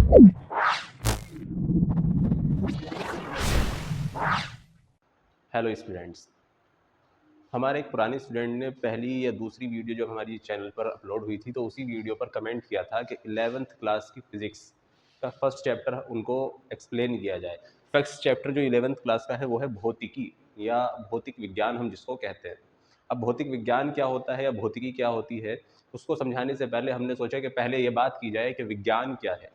Hello students, हमारे एक पुराने स्टूडेंट ने पहली या दूसरी वीडियो जब हमारी चैनल पर अपलोड हुई थी तो उसी वीडियो पर कमेंट किया था कि 11th क्लास की फिज़िक्स का फर्स्ट चैप्टर उनको एक्सप्लेन किया जाए। फर्स्ट चैप्टर जो 11th क्लास का है वो है भौतिकी या भौतिक विज्ञान हम जिसको कहते हैं। अब भौतिक विज्ञान क्या होता है या भौतिकी क्या होती है, उसको समझाने से पहले हमने सोचा कि पहले ये बात की जाए कि विज्ञान क्या है,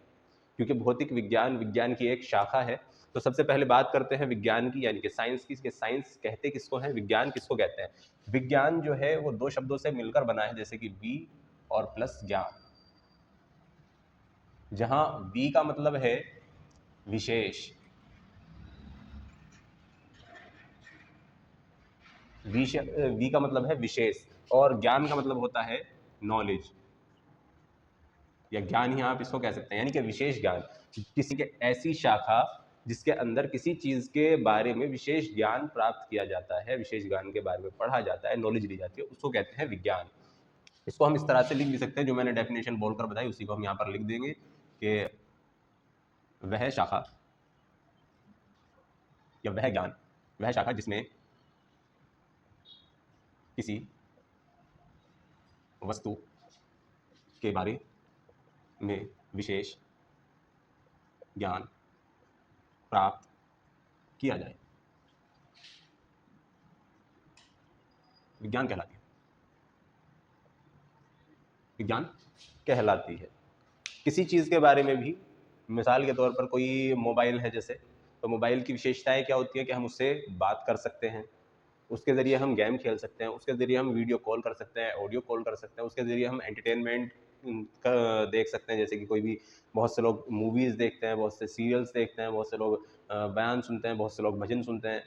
क्योंकि भौतिक विज्ञान विज्ञान की एक शाखा है। तो सबसे पहले बात करते हैं विज्ञान की, यानी कि साइंस की। साइंस कहते किसको है, विज्ञान किसको कहते हैं? विज्ञान जो है वो दो शब्दों से मिलकर बना है, जैसे कि वी और प्लस ज्ञान। जहां वी का मतलब है विशेष, वी का मतलब है विशेष, और ज्ञान का मतलब होता है नॉलेज या ज्ञान ही आप इसको कह सकते हैं, यानी कि विशेष ज्ञान। किसी के ऐसी शाखा जिसके अंदर किसी चीज के बारे में विशेष ज्ञान प्राप्त किया जाता है, विशेष ज्ञान के बारे में पढ़ा जाता है, नॉलेज ली जाती है, उसको कहते हैं विज्ञान। इसको हम इस तरह से लिख भी सकते हैं, जो मैंने डेफिनेशन बोलकर बताई उसी को हम यहाँ पर लिख देंगे कि वह शाखा या वह ज्ञान, वह शाखा जिसमें किसी वस्तु के बारे में विशेष ज्ञान प्राप्त किया जाए, विज्ञान कहलाती है। विज्ञान कहलाती है। किसी चीज़ के बारे में भी, मिसाल के तौर पर कोई मोबाइल है जैसे, तो मोबाइल की विशेषताएं क्या होती है कि हम उससे बात कर सकते हैं, उसके ज़रिए हम गेम खेल सकते हैं, उसके ज़रिए हम वीडियो कॉल कर सकते हैं, ऑडियो कॉल कर सकते हैं, उसके ज़रिए हम एंटरटेनमेंट देख सकते हैं, जैसे कि कोई भी, बहुत से लोग मूवीज़ देखते हैं, बहुत से सीरियल्स देखते हैं, बहुत से लोग बयान सुनते हैं, बहुत से लोग भजन सुनते हैं।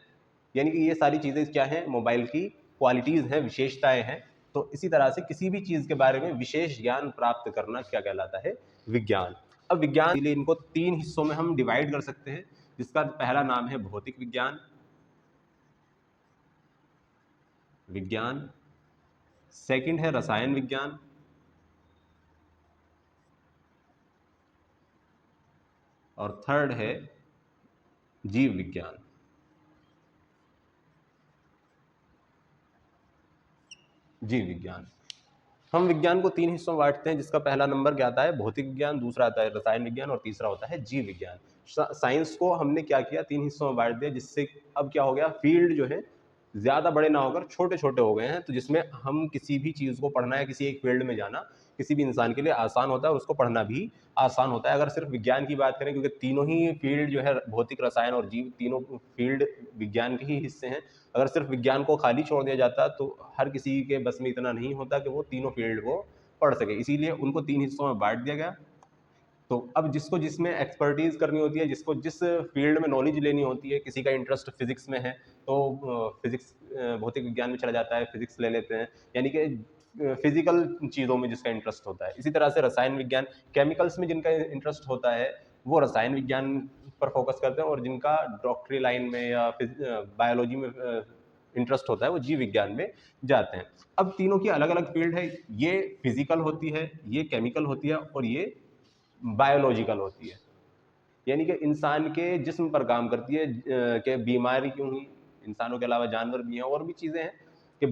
यानी कि ये सारी चीज़ें क्या हैं, मोबाइल की क्वालिटीज़ हैं, विशेषताएं हैं। तो इसी तरह से किसी भी चीज़ के बारे में विशेष ज्ञान प्राप्त करना क्या कहलाता है, विज्ञान। अब विज्ञान के लिए इनको 3 हिस्सों में हम डिवाइड कर सकते हैं, जिसका पहला नाम है भौतिक विज्ञान, सेकंड है रसायन विज्ञान, और थर्ड है जीव विज्ञान। जीव विज्ञान। हम विज्ञान को 3 हिस्सों में बांटते हैं, जिसका पहला नंबर क्या आता है, भौतिक विज्ञान, दूसरा आता है रसायन विज्ञान, और तीसरा होता है जीव विज्ञान। साइंस को हमने क्या किया, 3 हिस्सों में बांट दिया, जिससे अब क्या हो गया, फील्ड जो है ज़्यादा बड़े ना होकर छोटे छोटे हो गए हैं। तो जिसमें हम किसी भी चीज़ को पढ़ना है, किसी एक फील्ड में जाना किसी भी इंसान के लिए आसान होता है, और उसको पढ़ना भी आसान होता है। अगर सिर्फ विज्ञान की बात करें, क्योंकि तीनों ही फील्ड जो है, भौतिक, रसायन और जीव, तीनों फील्ड विज्ञान के ही हिस्से हैं। अगर सिर्फ विज्ञान को खाली छोड़ दिया जाता तो हर किसी के बस में इतना नहीं होता कि वो तीनों फील्ड को पढ़ सके, इसीलिए उनको 3 हिस्सों में बांट दिया गया। तो अब जिसको जिसमें एक्सपर्टीज करनी होती है, जिसको जिस फील्ड में नॉलेज लेनी होती है, किसी का इंटरेस्ट फिजिक्स में है तो फिजिक्स, भौतिक विज्ञान में चला जाता है, फिजिक्स ले लेते हैं, यानी कि फिजिकल चीज़ों में जिसका इंटरेस्ट होता है। इसी तरह से रसायन विज्ञान, केमिकल्स में जिनका इंटरेस्ट होता है वो रसायन विज्ञान पर फोकस करते हैं, और जिनका डॉक्टरी लाइन में या बायोलॉजी में इंटरेस्ट होता है वो जीव विज्ञान में जाते हैं। अब तीनों की अलग अलग फील्ड है, ये फिजिकल होती है, ये केमिकल होती है, और ये बायोलॉजिकल होती है, यानी कि इंसान के जिस्म पर काम करती है। कि बीमारी क्यों हुई, इंसानों के अलावा जानवर भी हैं, और भी चीज़ें हैं, कि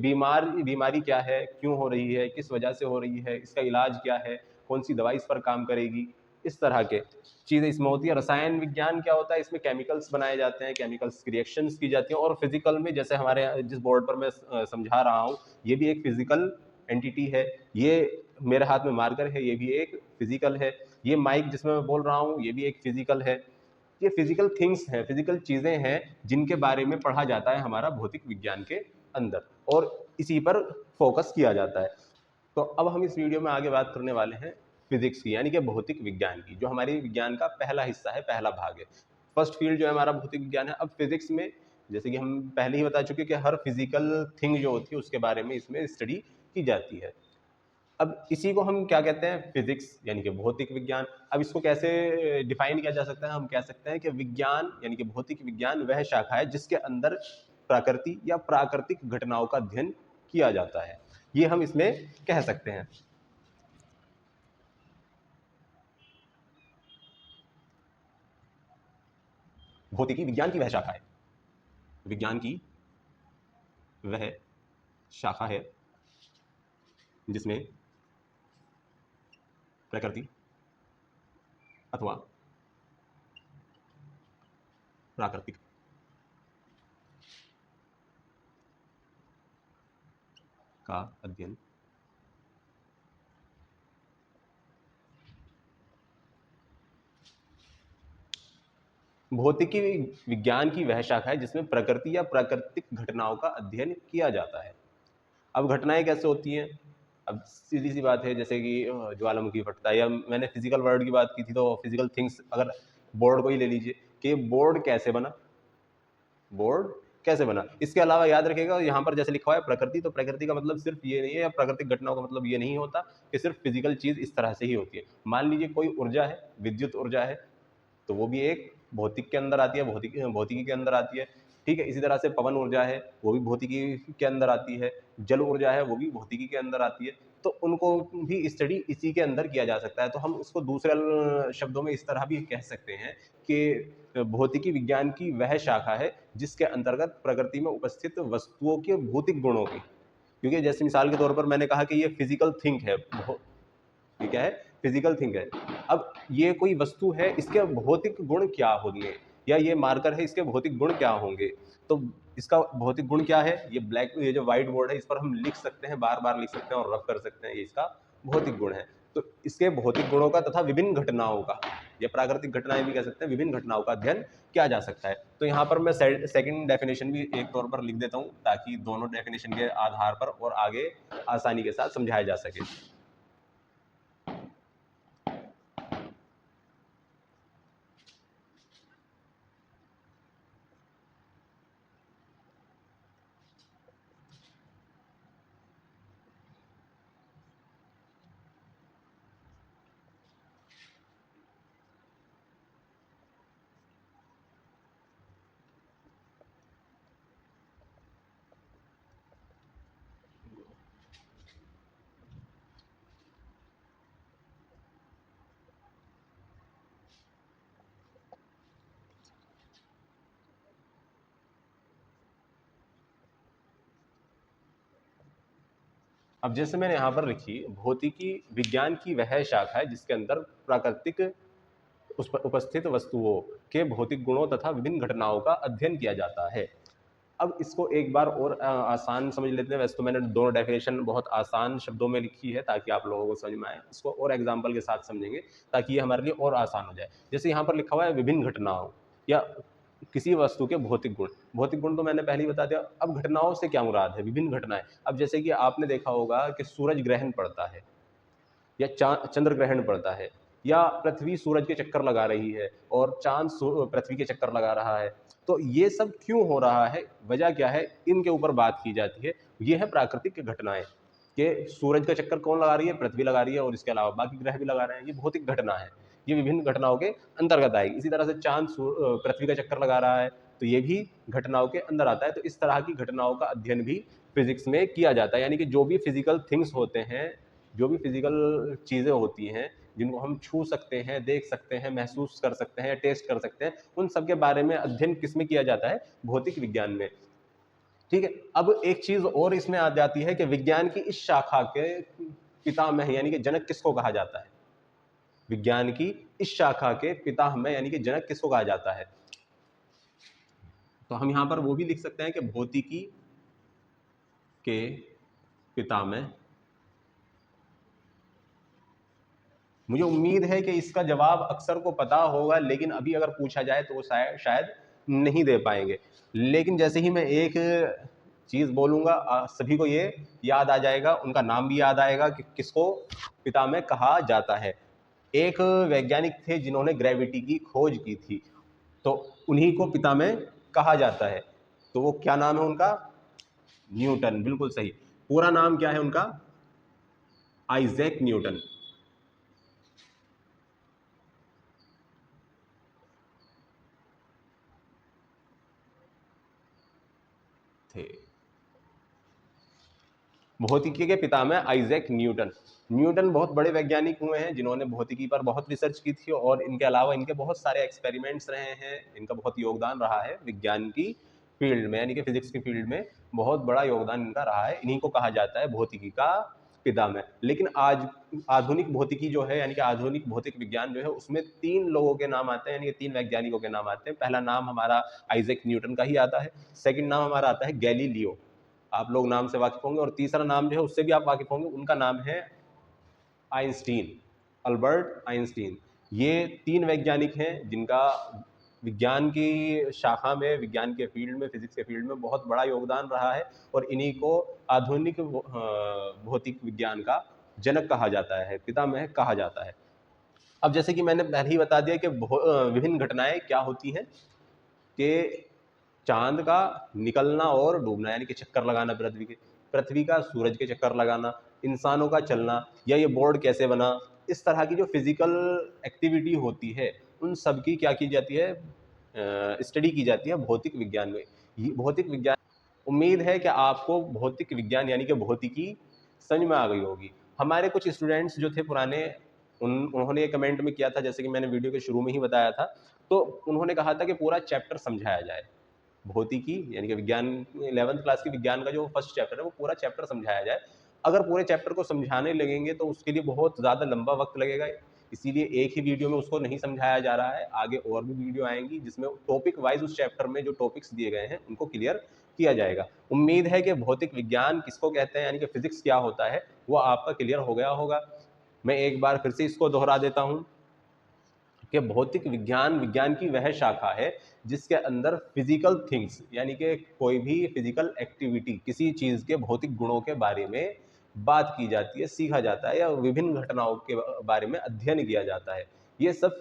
बीमारी क्या है, क्यों हो रही है, किस वजह से हो रही है, इसका इलाज क्या है, कौन सी दवाई इस पर काम करेगी, इस तरह के चीज़ें इसमें होती है। रसायन विज्ञान क्या होता है, इसमें केमिकल्स बनाए जाते हैं, केमिकल्स की रिएक्शंस की जाती हैं। और फिजिकल में, जैसे हमारे जिस बोर्ड पर मैं समझा रहा हूँ, ये भी एक फिजिकल एंटिटी है। ये मेरे हाथ में मार्कर है, ये भी एक फिजिकल है। ये माइक जिसमें मैं बोल रहा हूँ, ये भी एक फिजिकल है। ये फिजिकल थिंग्स हैं, फिजिकल चीज़ें हैं, जिनके बारे में पढ़ा जाता है हमारा भौतिक विज्ञान के अंदर, और इसी पर फोकस किया जाता है। तो अब हम इस वीडियो में आगे बात करने वाले हैं फिजिक्स की, यानी कि भौतिक विज्ञान की, जो हमारी विज्ञान का पहला हिस्सा है, पहला भाग है। फर्स्ट फील्ड जो है हमारा भौतिक विज्ञान है। अब फिजिक्स में, जैसे कि हम पहले ही बता चुके कि हर फिजिकल थिंग जो होती है उसके बारे में इसमें स्टडी की जाती है। अब इसी को हम क्या कहते हैं, फिजिक्स, यानी कि भौतिक विज्ञान। अब इसको कैसे डिफाइन किया जा सकता है, हम कह सकते हैं कि विज्ञान, यानी कि भौतिक विज्ञान वह शाखा है जिसके अंदर प्रकृति या प्राकृतिक घटनाओं का अध्ययन किया जाता है, ये हम इसमें कह सकते हैं। भौतिकी विज्ञान की वह शाखा है, विज्ञान की वह शाखा है जिसमें प्रकृति अथवा प्राकृतिक का अध्ययन भौतिकी विज्ञान की वह शाखा है जिसमें प्रकृति या प्राकृतिक घटनाओं का अध्ययन किया जाता है। अब घटनाएं कैसे होती हैं? अब सीधी सी बात है, जैसे कि ज्वालामुखी फटता है, या मैंने फिजिकल वर्ल्ड की बात की थी, तो फिजिकल थिंग्स, अगर बोर्ड को ही ले लीजिए कि बोर्ड कैसे बना, बोर्ड कैसे बना। इसके अलावा याद रखिएगा यहाँ पर जैसे लिखा हुआ है प्रकृति, तो प्रकृति का मतलब सिर्फ ये नहीं है, या प्राकृतिक घटनाओं का मतलब ये नहीं होता कि सिर्फ फिजिकल चीज इस तरह से ही होती है। मान लीजिए कोई ऊर्जा है, विद्युत ऊर्जा है, तो वो भी एक भौतिक के अंदर आती है, भौतिकी के अंदर आती है। ठीक है, इसी तरह से पवन ऊर्जा है, वो भी भौतिकी के अंदर आती है। जल ऊर्जा है, वो भी भौतिकी के अंदर आती है। तो उनको भी स्टडी इसी के अंदर किया जा सकता है। तो हम उसको दूसरे शब्दों में इस तरह भी कह सकते हैं कि भौतिकी विज्ञान की वह शाखा है जिसके अंतर्गत प्रकृति में उपस्थित वस्तुओं के भौतिक गुणों की, क्योंकि जैसे मिसाल के तौर पर मैंने कहा कि ये फिजिकल थिंग है, ये क्या है, फिजिकल थिंग है। अब ये कोई वस्तु है, इसके भौतिक गुण क्या होंगे, या ये मार्कर है, इसके भौतिक गुण क्या होंगे। तो इसका भौतिक गुण क्या है, ये जो व्हाइट बोर्ड है इस पर हम लिख सकते हैं, बार बार लिख सकते हैं और रफ कर सकते हैं, ये इसका भौतिक गुण है। तो इसके भौतिक गुणों का तथा विभिन्न घटनाओं का, या प्राकृतिक घटनाएं भी कह सकते हैं, विभिन्न घटनाओं का अध्ययन किया जा सकता है। तो यहाँ पर मैं सेकंड डेफिनेशन भी एक तौर पर लिख देता हूँ, ताकि दोनों डेफिनेशन के आधार पर और आगे आसानी के साथ समझाया जा सके। अब जैसे मैंने यहाँ पर लिखी, भौतिकी विज्ञान की वह शाखा है जिसके अंदर प्राकृतिक उस पर उपस्थित वस्तुओं के भौतिक गुणों तथा विभिन्न घटनाओं का अध्ययन किया जाता है। अब इसको एक बार और आसान समझ लेते हैं। वैसे तो मैंने दोनों डेफिनेशन बहुत आसान शब्दों में लिखी है ताकि आप लोगों को समझ में आए, इसको और एग्जाम्पल के साथ समझेंगे ताकि ये हमारे लिए और आसान हो जाए। जैसे यहाँ पर लिखा हुआ है विभिन्न घटनाओं या किसी वस्तु के भौतिक गुण। भौतिक गुण तो मैंने पहले ही बता दिया। अब घटनाओं से क्या मुराद है, विभिन्न घटनाएं। अब जैसे कि आपने देखा होगा कि सूरज ग्रहण पड़ता है, या चंद्र ग्रहण पड़ता है, या पृथ्वी सूरज के चक्कर लगा रही है और चांद पृथ्वी के चक्कर लगा रहा है। तो ये सब क्यों हो रहा है, वजह क्या है, इनके ऊपर बात की जाती है। ये है प्राकृतिक घटनाएं कि सूरज का चक्कर कौन लगा रही है, पृथ्वी लगा रही है, और इसके अलावा बाकी ग्रह भी लगा रहे हैं। ये भौतिक घटना है, ये विभिन्न घटनाओं के अंतर्गत आएगी। इसी तरह से चांद पृथ्वी का चक्कर लगा रहा है, तो ये भी घटनाओं के अंदर आता है। तो इस तरह की घटनाओं का अध्ययन भी फिजिक्स में किया जाता है। यानी कि जो भी फिजिकल थिंग्स होते हैं, जो भी फिजिकल चीज़ें होती हैं जिनको हम छू सकते हैं, देख सकते हैं, महसूस कर सकते हैं, टेस्ट कर सकते हैं, उन सब के बारे में अध्ययन किस में किया जाता है, भौतिक विज्ञान में। ठीक है, अब एक चीज और इसमें आ जाती है कि विज्ञान की इस शाखा के पितामह यानी कि जनक किसको कहा जाता है। विज्ञान की इस शाखा के पितामह यानी कि जनक किसको कहा जाता है। तो हम यहां पर वो भी लिख सकते हैं कि भौतिकी के पितामह। मुझे उम्मीद है कि इसका जवाब अक्सर को पता होगा, लेकिन अभी अगर पूछा जाए तो वो शायद नहीं दे पाएंगे। लेकिन जैसे ही मैं एक चीज़ बोलूँगा सभी को ये याद आ जाएगा, उनका नाम भी याद आएगा कि किसको पितामह कहा जाता है। एक वैज्ञानिक थे जिन्होंने ग्रेविटी की खोज की थी, तो उन्हीं को पितामह कहा जाता है। तो वो क्या नाम है उनका? न्यूटन, बिल्कुल सही। पूरा नाम क्या है उनका? आइजैक न्यूटन थे। भौतिकी के पितामह आइजैक न्यूटन। न्यूटन बहुत बड़े वैज्ञानिक हुए हैं जिन्होंने भौतिकी पर बहुत रिसर्च की थी, और इनके अलावा इनके बहुत सारे एक्सपेरिमेंट्स रहे हैं। इनका बहुत योगदान रहा है विज्ञान की फील्ड में, यानी कि फिजिक्स की फील्ड में बहुत बड़ा योगदान इनका रहा है। इन्हीं को कहा जाता है भौतिकी का पितामह। लेकिन आज आधुनिक भौतिकी जो है, यानी कि आधुनिक भौतिक विज्ञान जो है, उसमें 3 लोगों के नाम आते हैं, यानी कि 3 वैज्ञानिकों के नाम आते हैं। पहला नाम हमारा आइजैक न्यूटन का ही आता है। सेकंड नाम हमारा आता है गैलीलियो, आप लोग नाम से वाकिफ होंगे। और तीसरा नाम जो है उससे भी आप वाकिफ होंगे, उनका नाम है आइंस्टीन, अल्बर्ट आइंस्टीन। ये 3 वैज्ञानिक हैं जिनका विज्ञान की शाखा में, विज्ञान के फील्ड में, फिजिक्स के फील्ड में बहुत बड़ा योगदान रहा है, और इन्हीं को आधुनिक भौतिक विज्ञान का जनक कहा जाता है, पितामह कहा जाता है। अब जैसे कि मैंने पहले ही बता दिया कि विभिन्न घटनाएं क्या होती हैं, कि चांद का निकलना और डूबना, यानी कि चक्कर लगाना पृथ्वी का सूरज के चक्कर लगाना, इंसानों का चलना, या ये बोर्ड कैसे बना, इस तरह की जो फिजिकल एक्टिविटी होती है उन सब की क्या की जाती है, स्टडी की जाती है भौतिक विज्ञान में। भौतिक विज्ञान, उम्मीद है कि आपको भौतिक विज्ञान यानी कि भौतिकी समझ में आ गई होगी। हमारे कुछ स्टूडेंट्स जो थे पुराने, उन्होंने कमेंट में किया था, जैसे कि मैंने वीडियो के शुरू में ही बताया था, तो उन्होंने कहा था कि पूरा चैप्टर समझाया जाए भौतिकी, यानी कि विज्ञान 11th क्लास की विज्ञान का जो फर्स्ट चैप्टर है वो पूरा चैप्टर समझाया जाए। अगर पूरे चैप्टर को समझाने लगेंगे तो उसके लिए बहुत ज़्यादा लंबा वक्त लगेगा, इसीलिए एक ही वीडियो में उसको नहीं समझाया जा रहा है। आगे और भी वीडियो आएंगी जिसमें टॉपिक वाइज उस चैप्टर में जो टॉपिक्स दिए गए हैं उनको क्लियर किया जाएगा। उम्मीद है कि भौतिक विज्ञान किसको कहते हैं, यानी कि फिजिक्स क्या होता है, वो आपका क्लियर हो गया होगा। मैं एक बार फिर से इसको दोहरा देता हूँ कि भौतिक विज्ञान विज्ञान की वह शाखा है जिसके अंदर फिजिकल थिंग्स, यानी कि कोई भी फिजिकल एक्टिविटी, किसी चीज़ के भौतिक गुणों के बारे में बात की जाती है, सीखा जाता है, या विभिन्न घटनाओं के बारे में अध्ययन किया जाता है। ये सब